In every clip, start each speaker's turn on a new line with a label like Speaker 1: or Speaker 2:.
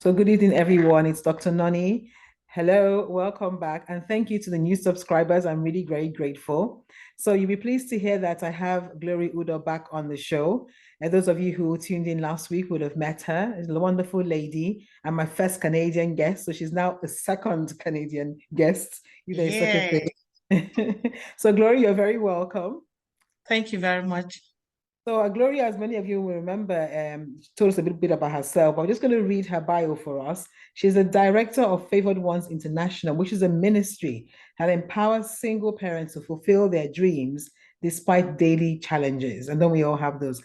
Speaker 1: So good evening, everyone. It's Dr. Nonnie. Hello, welcome back. And thank you to the new subscribers. I'm really very grateful. So you'll be pleased to hear that I have Glory Udoh back on the show. And those of you who tuned in last week would have met her. She's a wonderful lady and my first Canadian guest. So she's now a second Canadian guest, if there is such a
Speaker 2: Yeah,
Speaker 1: thing. So Glory, you're very welcome.
Speaker 2: thank you very much.
Speaker 1: So Gloria, as many of you will remember, she told us a little bit about herself. I'm just going to read her bio for us. She's the director of Favored Ones International, which is a ministry that empowers single parents to fulfill their dreams despite daily challenges. And then we all have those.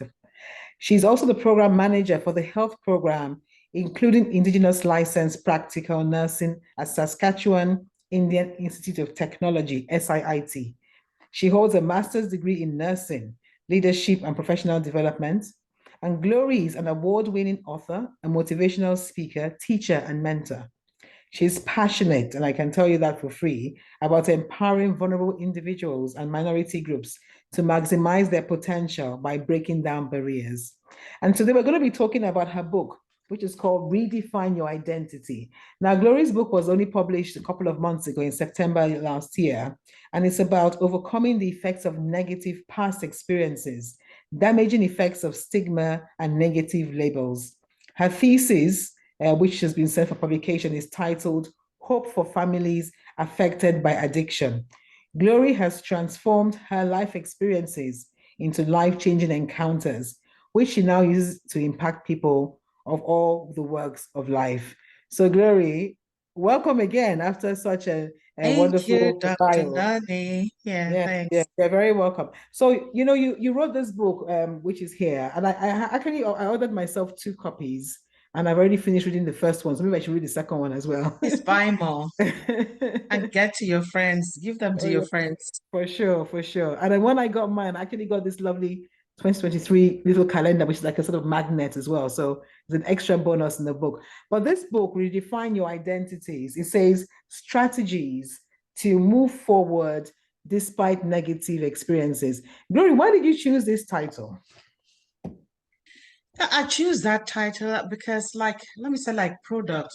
Speaker 1: She's also the program manager for the health program, including Indigenous Licensed Practical Nursing at Saskatchewan Indian Institute of Technology, SIIT. She holds a master's degree in nursing, leadership, and professional development. And Glory is an award-winning author, a motivational speaker, teacher, and mentor. She's passionate, and I can tell you that for free, about empowering vulnerable individuals and minority groups to maximize their potential by breaking down barriers. And today we're going to be talking about her book, which is called Redefine Your Identity. Now, Glory's book was only published a couple of months ago in September last year, and it's about overcoming the effects of negative past experiences, damaging effects of stigma and negative labels. Her thesis, which has been sent for publication, is titled Hope for Families Affected by Addiction. Glory has transformed her life experiences into life-changing encounters, which she now uses to impact people of all the works of life. So, Glory, welcome again after such a
Speaker 2: Thank you,
Speaker 1: wonderful
Speaker 2: Dr.
Speaker 1: bio.
Speaker 2: Nani. Yeah,
Speaker 1: Yeah, yeah,
Speaker 2: thanks.
Speaker 1: you're very welcome. So, you wrote this book, which is here, and I actually I ordered myself two copies, and I've already finished reading the first one, so maybe I should read the second one as well.
Speaker 2: Please buy more and get to your friends. Give them to
Speaker 1: Oh,
Speaker 2: your
Speaker 1: yeah,
Speaker 2: friends.
Speaker 1: for sure, for sure. And then when I got mine, I actually got this lovely 2023 little calendar, which is like a sort of magnet as well. So it's an extra bonus in the book. But this book, Redefine Your Identities, it says strategies to move forward despite negative experiences. Glory, why did you choose this title?
Speaker 2: I choose that title because, let me say, like product.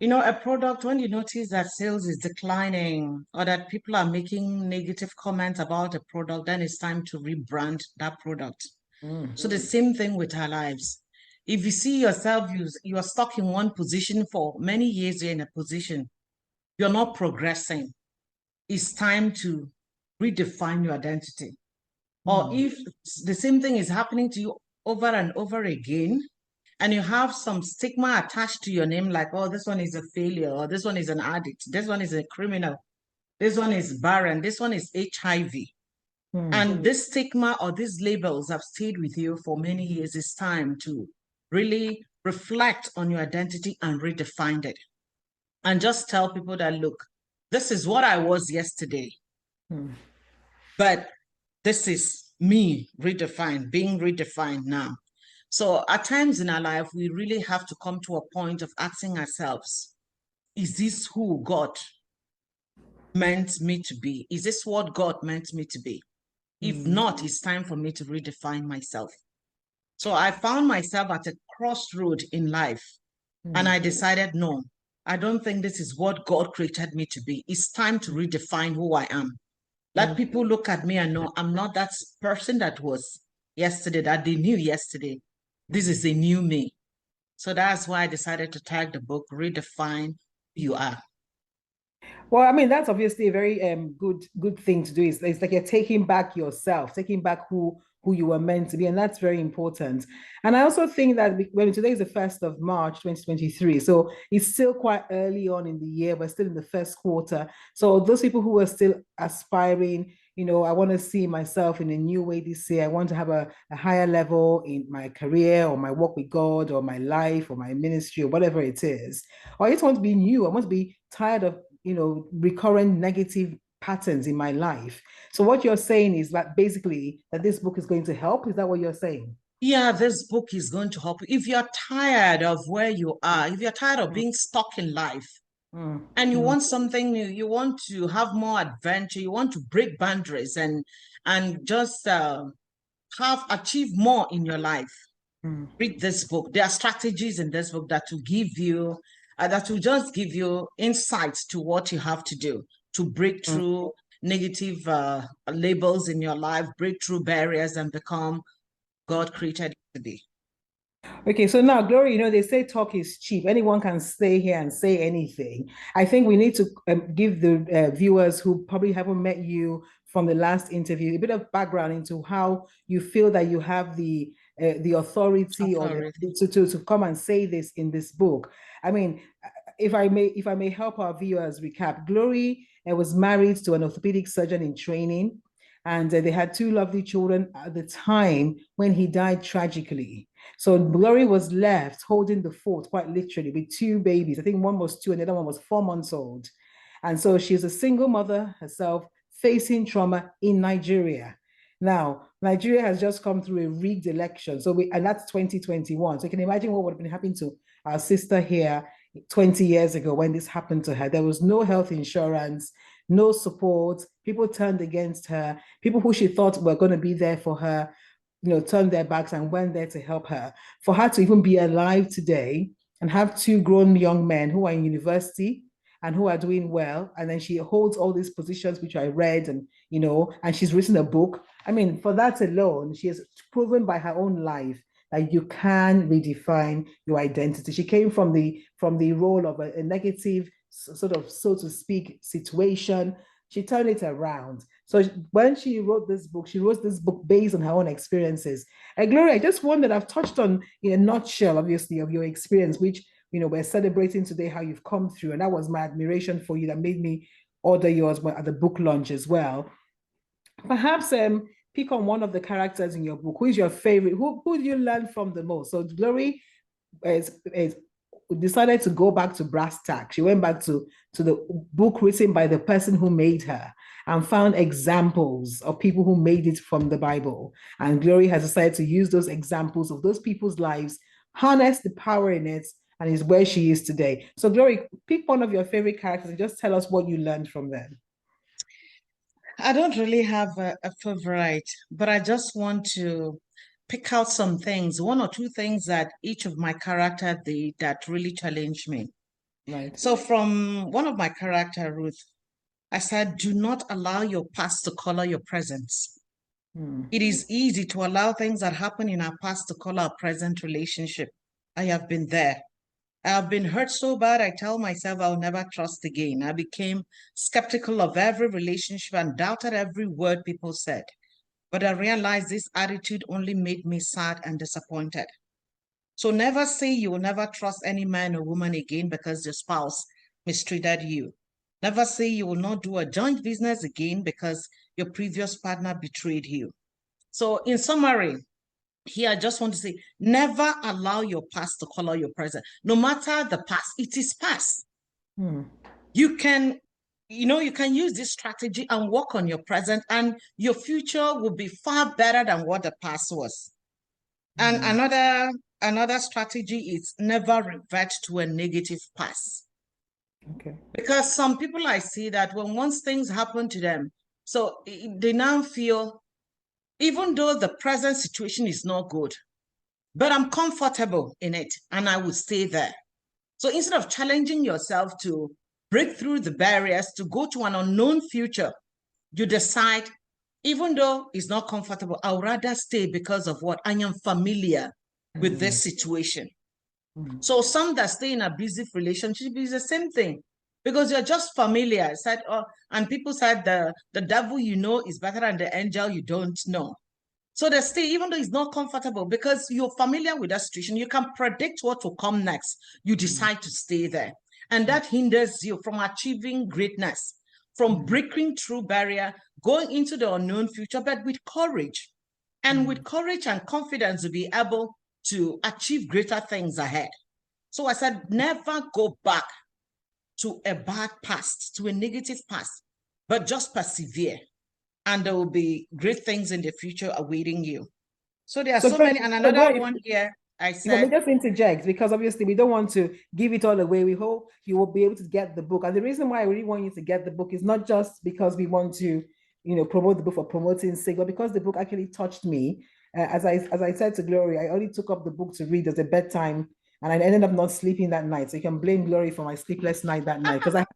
Speaker 2: You know, a product, when you notice that sales is declining or that people are making negative comments about a product, then it's time to rebrand that product.
Speaker 1: Mm.
Speaker 2: So the same thing with our lives. If you see yourself, you are stuck in one position for many years, you're in a position, you're not progressing. It's time to redefine your identity. Or
Speaker 1: Mm.
Speaker 2: if the same thing is happening to you over and over again, and you have some stigma attached to your name, like, oh, this one is a failure, or this one is an addict, this one is a criminal, this one is barren, this one is HIV.
Speaker 1: Mm.
Speaker 2: And this stigma or these labels have stayed with you for many years. It's time to really reflect on your identity and redefine it. And just tell people that, look, this is what I was yesterday,
Speaker 1: Mm.
Speaker 2: but this is me redefined, being redefined now. So at times in our life, we really have to come to a point of asking ourselves, is this who God meant me to be? Is this what God meant me to be? If
Speaker 1: Mm.
Speaker 2: not, it's time for me to redefine myself. So I found myself at a crossroad in life, and
Speaker 1: Mm.
Speaker 2: I decided, no, I don't think this is what God created me to be. It's time to redefine who I am. Let
Speaker 1: Mm.
Speaker 2: people look at me and know I'm not that person that was yesterday, that they knew yesterday. This is a new me. So that's why I decided to tag the book, Redefine Who You Are.
Speaker 1: Well, I mean, that's obviously a very good thing to do. It's like you're taking back yourself, taking back who you were meant to be, and that's very important. And I also think that when today is the 1st of March, 2023, so it's still quite early on in the year. We're still in the first quarter. So those people who are still aspiring, I want to see myself in a new way this year. I want to have a higher level in my career or my work with God or my life or my ministry or whatever it is. Or I just want to be new. I want to be tired of recurrent negative patterns in my life. So what you're saying is that basically that this book is going to help. Is that what you're saying?
Speaker 2: Yeah, this book is going to help you. If you're tired of where you are, if you're tired of
Speaker 1: Mm.
Speaker 2: being stuck in life
Speaker 1: Mm.
Speaker 2: and you
Speaker 1: Mm.
Speaker 2: want something new, you want to have more adventure, you want to break boundaries and just have achieve more in your life, Read this book. There are strategies in this book that will give you, that will just give you insights to what you have to do to break through negative labels in your life, break through barriers, and become God created you to be.
Speaker 1: Okay, so now, Glory, they say talk is cheap. Anyone can stay here and say anything. I think we need to give the viewers who probably haven't met you from the last interview a bit of background into how you feel that you have the authority or to come and say this in this book. I mean, if I may help our viewers recap, Glory was married to an orthopedic surgeon in training, and they had two lovely children at the time when he died tragically. So Glory was left holding the fort, quite literally, with two babies. I think one was 2 and the other one was 4 months old. And so she's a single mother herself, facing trauma in Nigeria. Now, Nigeria has just come through a rigged election. And that's 2021. So you can imagine what would have been happening to our sister here 20 years ago when this happened to her. There was no health insurance, no support. People turned against her. People who she thought were going to be there for her, turned their backs and went there to help her. For her to even be alive today and have two grown young men who are in university and who are doing well, and then she holds all these positions, which I read, and and she's written a book. I mean, for that alone, she has proven by her own life that you can redefine your identity. She came from the role of a negative, sort of, so to speak, situation. She turned it around. So when she wrote this book based on her own experiences. And Gloria, I just wondered, I've touched on in a nutshell, obviously, of your experience, which, we're celebrating today how you've come through. And that was my admiration for you that made me order yours at the book launch as well. Perhaps pick on one of the characters in your book. Who is your favorite? Who do you learn from the most? So Glory is decided to go back to brass tacks. She went back to the book written by the person who made her and found examples of people who made it from the Bible. And Glory has decided to use those examples of those people's lives, harness the power in it, and is where she is today. So Glory, pick one of your favorite characters and just tell us what you learned from them.
Speaker 2: I don't really have a favorite, but I just want to pick out some things, one or two things that each of my character did that really challenged me.
Speaker 1: Right.
Speaker 2: So from one of my character, Ruth, I said, do not allow your past to color your presence. It is easy to allow things that happen in our past to color our present relationship. I have been there. I have been hurt so bad, I tell myself I'll never trust again. I became skeptical of every relationship and doubted every word people said. But I realized this attitude only made me sad and disappointed. So never say you will never trust any man or woman again because your spouse mistreated you. Never say you will not do a joint business again because your previous partner betrayed you. So in summary, here I just want to say, never allow your past to color your present. No matter the past, it is past. You can use this strategy and work on your present, and your future will be far better than what the past was. And another strategy is never revert to a negative past.
Speaker 1: Okay.
Speaker 2: Because some people I see that when once things happen to them, so they now feel, even though the present situation is not good, but I'm comfortable in it and I will stay there. So instead of challenging yourself to break through the barriers, to go to an unknown future, you decide, even though it's not comfortable, I'll rather stay because of what? I am familiar with this situation. So some that stay in an abusive relationship is the same thing, because you're just familiar. And people said the devil you know is better than the angel you don't know. So they stay, even though it's not comfortable, because you're familiar with that situation, you can predict what will come next. You decide to stay there. And that hinders you from achieving greatness, from breaking through barrier, going into the unknown future, but with courage. And with courage and confidence to be able to achieve greater things ahead. So I said, never go back to a bad past, to a negative past, but just persevere. And there will be great things in the future awaiting you. So there are so many. And another one here, I said.
Speaker 1: Let me just interject, because obviously we don't want to give it all away. We hope you will be able to get the book. And the reason why I really want you to get the book is not just because we want to, promote the book for promoting sake, but because the book actually touched me. As I said to Glory, I only took up the book to read as a bedtime, and I ended up not sleeping that night. So you can blame Glory for my sleepless night that night because I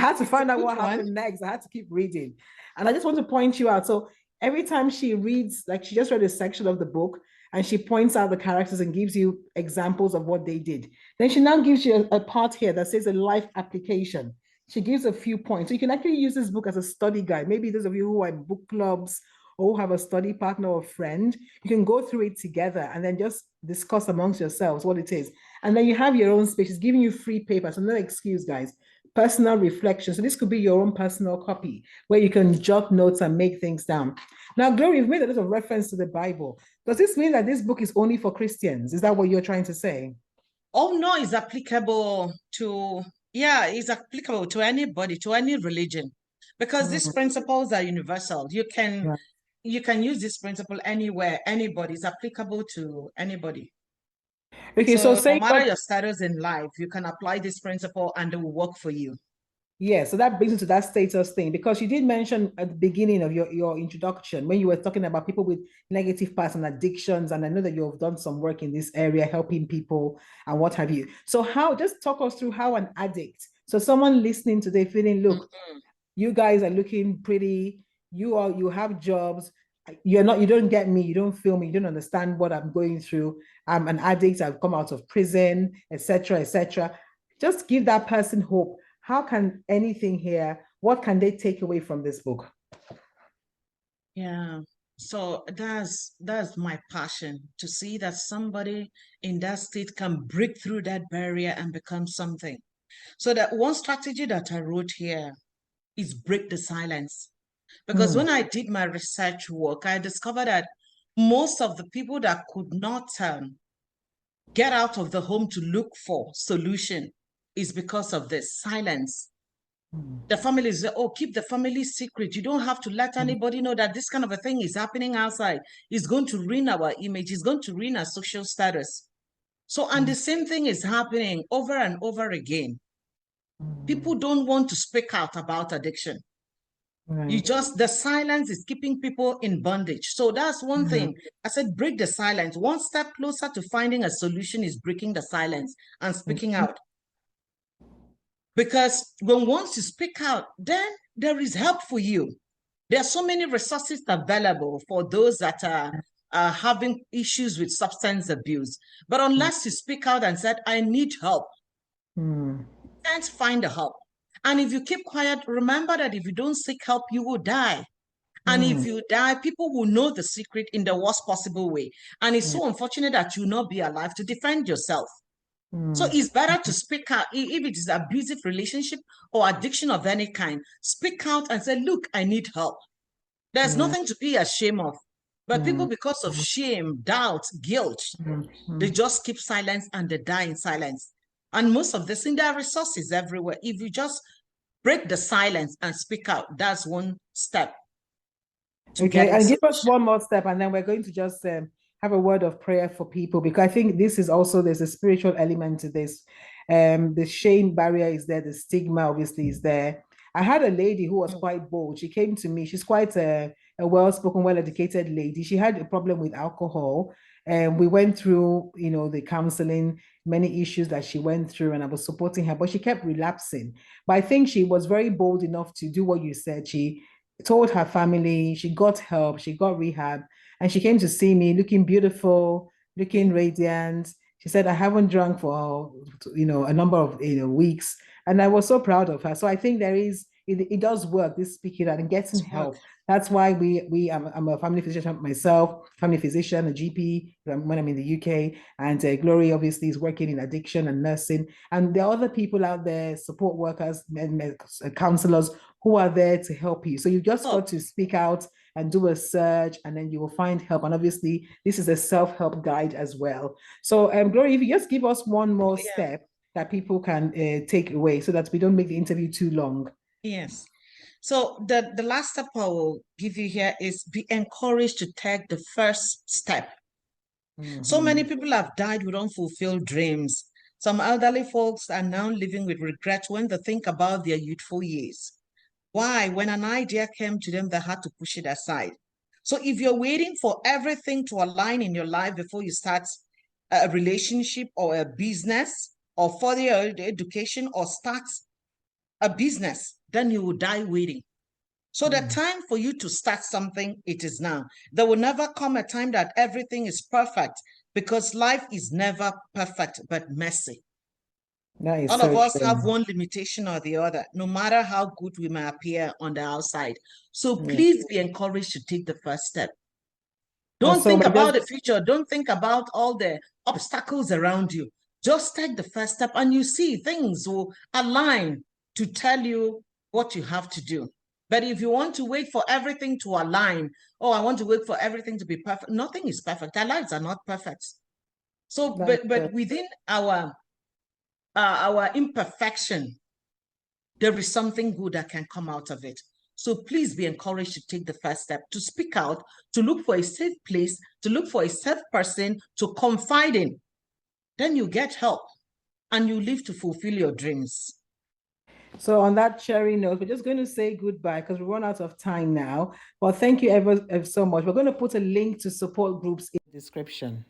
Speaker 1: had to find out what happened next. I had to keep reading. And I just want to point you out. So every time she reads, like she just read a section of the book and she points out the characters and gives you examples of what they did. Then she now gives you a part here that says a life application. She gives a few points. So you can actually use this book as a study guide. Maybe those of you who are in book clubs or who have a study partner or friend, you can go through it together and then just discuss amongst yourselves what it is. And then you have your own space. It's giving you free paper. So no excuse, guys. Personal reflection. So this could be your own personal copy where you can jot notes and make things down. Now, Glory, you've made a lot of reference to the Bible. Does this mean that this book is only for Christians? Is that what you're trying to say?
Speaker 2: Oh no, it's applicable to, yeah, it's applicable to anybody, to any religion, because these principles are universal.
Speaker 1: Right.
Speaker 2: You can use this principle anywhere, anybody. It's applicable to anybody.
Speaker 1: Okay, so
Speaker 2: So no
Speaker 1: say
Speaker 2: matter
Speaker 1: God,
Speaker 2: your status in life, you can apply this principle and it will work for you.
Speaker 1: yeah, so that brings me to that status thing because you did mention at the beginning of your introduction when you were talking about people with negative past and addictions, and I know that you have done some work in this area helping people and what have you. So how just talk us through how an addict, so someone listening today feeling, look, you guys are looking pretty, you have jobs, you don't get me, you don't feel me, you don't understand what I'm going through. I'm an addict, I've come out of prison, etc., etc. Just give that person hope. How can anything here, what can they take away from this book?
Speaker 2: Yeah. So that's my passion, to see that somebody in that state can break through that barrier and become something. So that one strategy that I wrote here is break the silence. Because
Speaker 1: Hmm.
Speaker 2: when I did my research work, I discovered that most of the people that could not get out of the home to look for solution is because of the silence. The families say, oh, keep the family secret. You don't have to let anybody know that this kind of a thing is happening outside. It's going to ruin our image. It's going to ruin our social status. So, and the same thing is happening over and over again. People don't want to speak out about addiction.
Speaker 1: Right.
Speaker 2: The silence is keeping people in bondage. So that's one
Speaker 1: Yeah.
Speaker 2: thing. I said, break the silence. One step closer to finding a solution is breaking the silence and speaking out. Because when once you speak out, then there is help for you. There are so many resources available for those that are having issues with substance abuse. But unless you speak out and said, I need help,
Speaker 1: Hmm.
Speaker 2: you can't find the help. And if you keep quiet, remember that if you don't seek help, you will die. And if
Speaker 1: Hmm.
Speaker 2: you die, people will know the secret in the worst possible way. And it's
Speaker 1: Yeah.
Speaker 2: so unfortunate that you not be alive to defend yourself. So
Speaker 1: Hmm.
Speaker 2: it's better to speak out if it is abusive relationship or addiction of any kind. Speak out and say, look, I need help. There's
Speaker 1: Yeah.
Speaker 2: nothing to be ashamed of. But
Speaker 1: Hmm.
Speaker 2: people, because of shame, doubt, guilt,
Speaker 1: Hmm.
Speaker 2: they just keep silence and they die in silence. And most of this, in there are resources everywhere. If you just break the silence and speak out, that's one step to
Speaker 1: Okay,
Speaker 2: getting
Speaker 1: and give us
Speaker 2: solution.
Speaker 1: one more step, and then we're going to just have a word of prayer for people because I think this is also there's a spiritual element to this. The shame barrier is there, the stigma obviously is there. I had a lady who was quite bold. She came to me. She's quite a well-spoken, well-educated lady. She had a problem with alcohol, and we went through, the counseling, many issues that she went through, and I was supporting her, but she kept relapsing. But I think she was very bold enough to do what you said. She told her family, she got help, she got rehab, and she came to see me looking beautiful, looking radiant. She said, I haven't drunk for, a number of, weeks. And I was so proud of her. So I think it does work, this speaking out and getting
Speaker 2: It's work.
Speaker 1: help. That's why I'm a family physician myself, family physician, a GP when I'm in the UK. And Glory obviously is working in addiction and nursing. And there are other people out there, support workers, counselors who are there to help you. So you just
Speaker 2: Oh,
Speaker 1: got to speak out and do a search, and then you will find help. And obviously, this is a self-help guide as well. So, Glory, if you just give us one more
Speaker 2: yeah.
Speaker 1: step that people can take away so that we don't make the interview too long.
Speaker 2: Yes. So the last step I will give you here is be encouraged to take the first step. So many
Speaker 1: Mhm.
Speaker 2: people have died with unfulfilled dreams. Some elderly folks are now living with regret when they think about their youthful years. Why? When an idea came to them, they had to push it aside. So if you're waiting for everything to align in your life before you start a relationship or a business or further your education or start a business, then you will die waiting. So the time for you to start something, it is now. There will never come a time that everything is perfect, because life is never perfect, but messy.
Speaker 1: That is
Speaker 2: All
Speaker 1: so
Speaker 2: of us
Speaker 1: true.
Speaker 2: have one limitation or the other, no matter how good we may appear on the outside. So
Speaker 1: Yeah.
Speaker 2: please be encouraged to take the first step.
Speaker 1: And
Speaker 2: Don't
Speaker 1: so
Speaker 2: think
Speaker 1: we're
Speaker 2: about the
Speaker 1: just
Speaker 2: future. Don't think about all the obstacles around you. Just take the first step and you see things will align to tell you what you have to do. But if you want to wait for everything to align, oh, I want to wait for everything to be perfect, nothing is perfect. Our lives are not perfect. So,
Speaker 1: that is so
Speaker 2: but within our imperfection, there is something good that can come out of it. So please be encouraged to take the first step, to speak out, to look for a safe place, to look for a safe person to confide in. Then you get help and you live to fulfill your dreams.
Speaker 1: So on that cherry note, we're just going to say goodbye because we run out of time now. Well, thank you ever so much. We're going to put a link to support groups in the description.